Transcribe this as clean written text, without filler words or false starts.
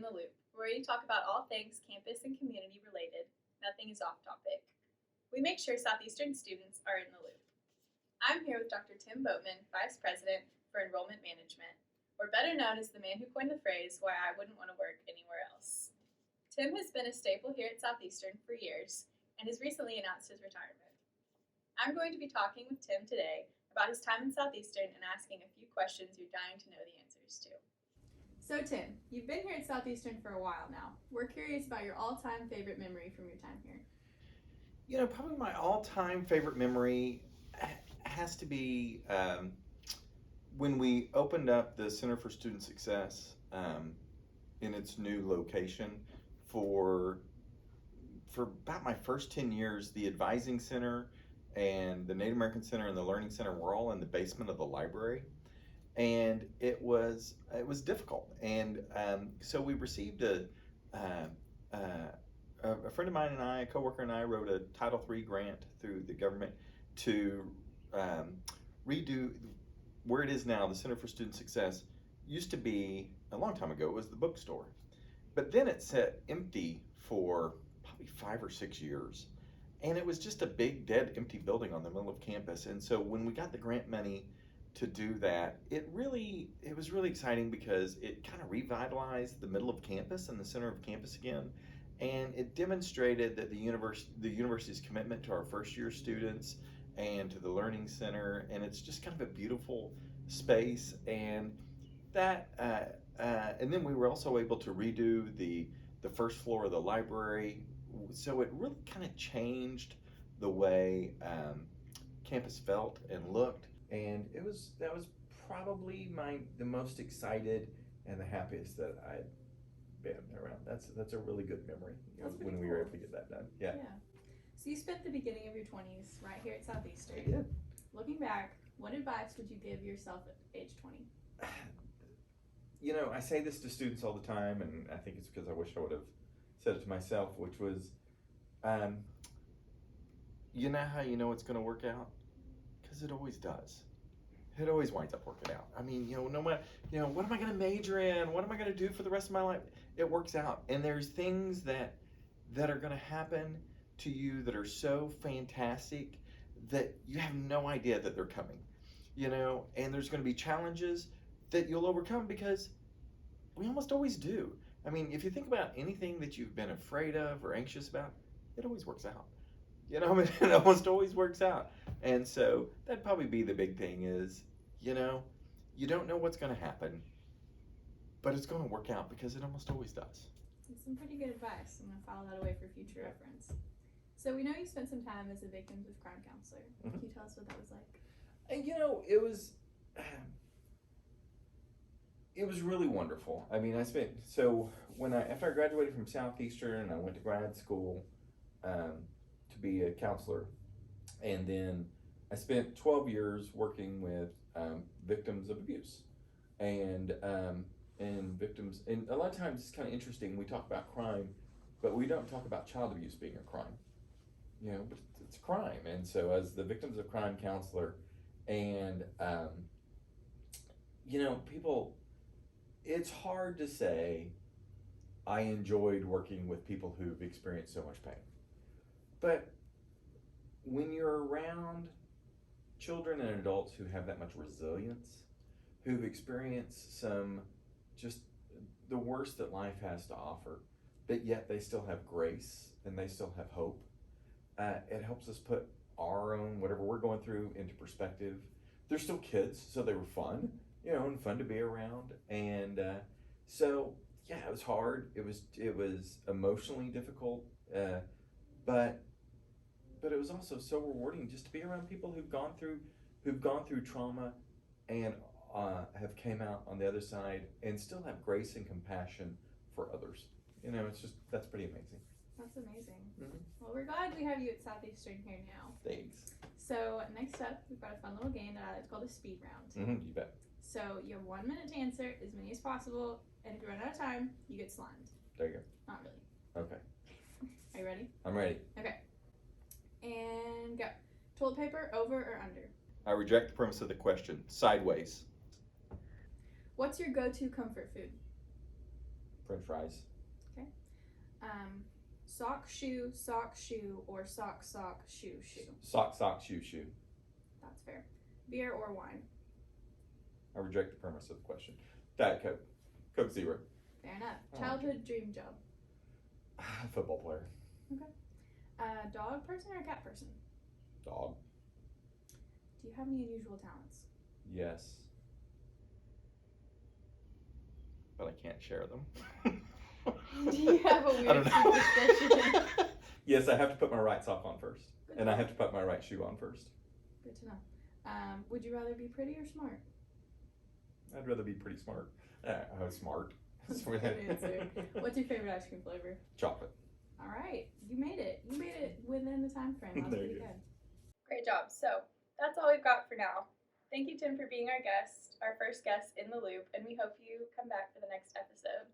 In the Loop, where we talk about all things campus and community related. Nothing is off topic. We make sure Southeastern students are in the loop. I'm here with Dr. Tim Boatmun, Vice President for Enrollment Management, or better known as the man who coined the phrase, "why I wouldn't want to work anywhere else." Tim has been a staple here at Southeastern for years and has recently announced his retirement. I'm going to be talking with Tim today about his time in Southeastern and asking a few questions you're dying to know the answers to. So Tim, you've been here at Southeastern for a while now. We're curious about your all-time favorite memory from your time here. You know, probably my all-time favorite memory has to be when we opened up the Center for Student Success in its new location. For about my first 10 years, the Advising Center and the Native American Center and the Learning Center were all in the basement of the library. And it was difficult, and so we received a friend of mine and I, a coworker and I, wrote a Title III grant through the government to redo where it is now. The Center for Student Success used to be, a long time ago, it was the bookstore, but then it sat empty for probably 5 or 6 years, and it was just a big dead empty building on the middle of campus. And so when we got the grant money to do that, it was really exciting because it kind of revitalized the middle of campus and the center of campus again, and it demonstrated that the university's commitment to our first year students and to the learning center, and it's just kind of a beautiful space. And that and then we were also able to redo the first floor of the library, so it really kind of changed the way campus felt and looked. And that was probably the most excited and the happiest that I'd been around. That's a really good memory, when we were able to get that done. Yeah. So you spent the beginning of your 20s right here at Southeastern. I did. Looking back, what advice would you give yourself at age 20? You know, I say this to students all the time, and I think it's because I wish I would have said it to myself, which was, you know how you know it's going to work out? Because it always does. It always winds up working out. I mean, no matter, what am I going to major in? What am I going to do for the rest of my life? It works out. And there's things that are going to happen to you that are so fantastic that you have no idea that they're coming. And there's going to be challenges that you'll overcome, because we almost always do. I mean, if you think about anything that you've been afraid of or anxious about, it always works out. It almost always works out. And so that'd probably be the big thing is, you don't know what's going to happen, but it's going to work out, because it almost always does. That's some pretty good advice. I'm going to file that away for future reference. So we know you spent some time as a victims of crime counselor. Mm-hmm. Can you tell us what that was like? And it was really wonderful. I mean, after I graduated from Southeastern, I went to grad school to be a counselor, and then I spent 12 years working with victims of abuse, and victims. And a lot of times it's kind of interesting. We talk about crime, but we don't talk about child abuse being a crime. But it's a crime. And so, as the victims of crime counselor, and people, it's hard to say I enjoyed working with people who've experienced so much pain. But when you're around children and adults who have that much resilience, who've experienced just the worst that life has to offer, but yet they still have grace and they still have hope, it helps us put our own, whatever we're going through, into perspective. They're still kids, so they were fun, and fun to be around. And so, yeah, it was hard. It was emotionally difficult, but it was also so rewarding just to be around people who've gone through trauma and have came out on the other side and still have grace and compassion for others. That's pretty amazing. That's amazing. Mm-hmm. Well, we're glad we have you at Southeastern here now. Thanks. So next up, we've got a fun little game that I like to call the speed round. Mm-hmm, you bet. So you have 1 minute to answer as many as possible, and if you run out of time, you get slimed. There you go. Not really. Okay. Are you ready? I'm ready. Okay. And go. Toilet paper, over or under? I reject the premise of the question. Sideways. What's your go-to comfort food? French fries. Sock, shoe, or sock, shoe. Sock, shoe. That's fair. Beer or wine? I reject the premise of the question. Diet Coke. Coke Zero. Fair enough. Oh, Childhood dream job? Football player. Dog person or cat person? Dog. Do you have any unusual talents? Yes. But I can't share them. Do you have a I weird don't know. superstition? Yes, I have to put my right sock on first. And I have to put my right shoe on first. Good to know. Would you rather be pretty or smart? I'd rather be pretty smart. Smart. That's a good answer. What's your favorite ice cream flavor? Chocolate. All right, you made it. You made it within the time frame. That was There pretty you go. good. Great job. So that's all we've got for now. Thank you, Tim, for being our guest, our first guest in the loop, and we hope you come back for the next episode.